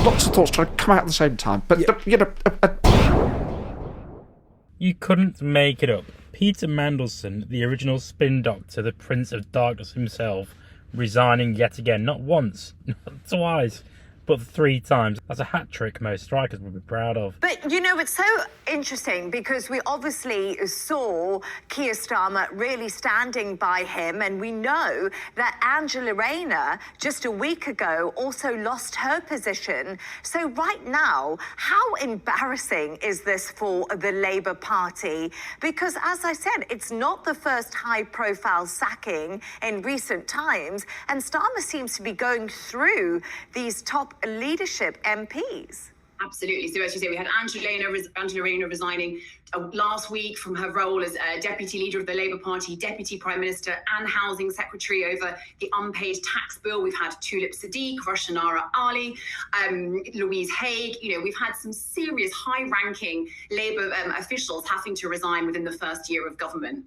lots of thoughts trying to come out at the same time. But, You couldn't make it up. Peter Mandelson, the original spin doctor, the Prince of Darkness himself, resigning yet again. Not once, not twice, but 3 times. That's a hat trick most strikers would be proud of. But, you know, it's so interesting because we obviously saw Keir Starmer really standing by him, and we know that Angela Rayner, just a week ago, also lost her position. So right now, how embarrassing is this for the Labour Party? Because, as I said, it's not the first high-profile sacking in recent times, and Starmer seems to be going through these top leadership MPs. Absolutely. So as you say, we had Angela Rayner resigning last week from her role as Deputy Leader of the Labour Party, Deputy Prime Minister and Housing Secretary over the unpaid tax bill. We've had Tulip Sadiq, Rushanara Ali, Louise Haigh. You know, we've had some serious high-ranking Labour officials having to resign within the first year of government.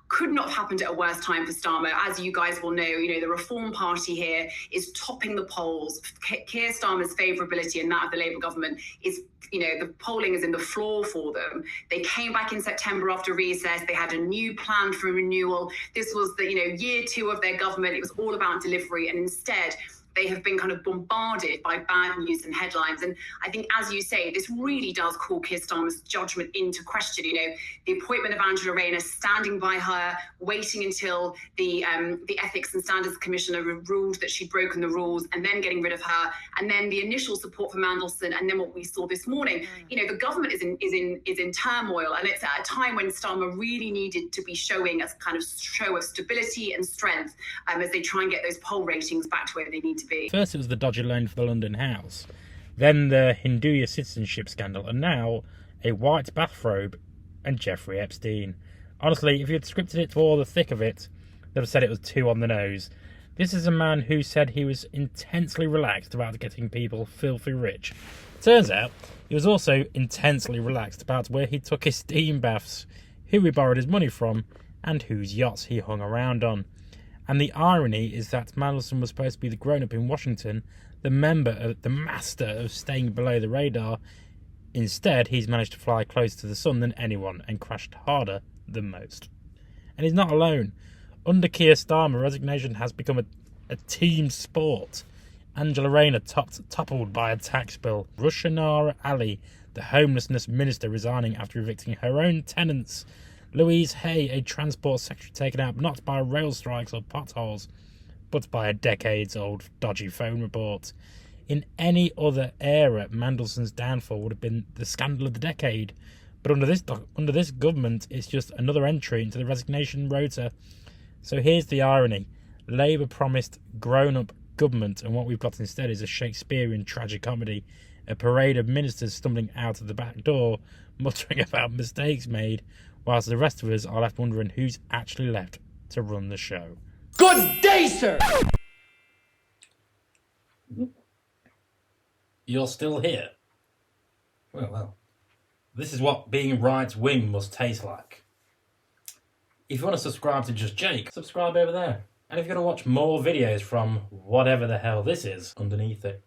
Could not have happened at a worse time for Starmer. As you guys will know, the Reform Party here is topping the polls. Keir Starmer's favourability and that of the Labour government is, the polling is in the floor for them. They came back in September after recess. They had a new plan for renewal. This was the, year 2 of their government. It was all about delivery. And instead, they have been kind of bombarded by bad news and headlines. And I think, as you say, this really does call Keir Starmer's judgment into question. The appointment of Angela Rayner, standing by her, waiting until the Ethics and Standards Commissioner ruled that she'd broken the rules, and then getting rid of her, and then the initial support for Mandelson, and then what we saw this morning. The government is in turmoil, and it's at a time when Starmer really needed to be showing a kind of show of stability and strength as they try and get those poll ratings back to where they need to be. First it was the dodgy loan for the London house, then the Hinduya citizenship scandal, and now a white bathrobe and Jeffrey Epstein. Honestly, if you had scripted it to all the thick of it, they'd have said it was 2 on the nose. This is a man who said he was intensely relaxed about getting people filthy rich. Turns out he was also intensely relaxed about where he took his steam baths, who he borrowed his money from, and whose yachts he hung around on. And the irony is that Mandelson was supposed to be the grown-up in Washington, the master of staying below the radar. Instead, he's managed to fly closer to the sun than anyone and crashed harder than most. And he's not alone. Under Keir Starmer, resignation has become a team sport. Angela Rayner toppled by a tax bill. Rushanara Ali, the homelessness minister, resigning after evicting her own tenants. Louise Haigh, a transport secretary, taken out not by rail strikes or potholes, but by a decades-old dodgy phone report. In any other era, Mandelson's downfall would have been the scandal of the decade. But under this government, it's just another entry into the resignation rota. So here's the irony. Labour promised grown-up government, and what we've got instead is a Shakespearean tragicomedy, a parade of ministers stumbling out of the back door, muttering about mistakes made, whilst the rest of us are left wondering who's actually left to run the show. Good day, sir! You're still here? Well. This is what being right-wing must taste like. If you want to subscribe to Just Jake, subscribe over there. And if you want to watch more videos from whatever the hell this is underneath it,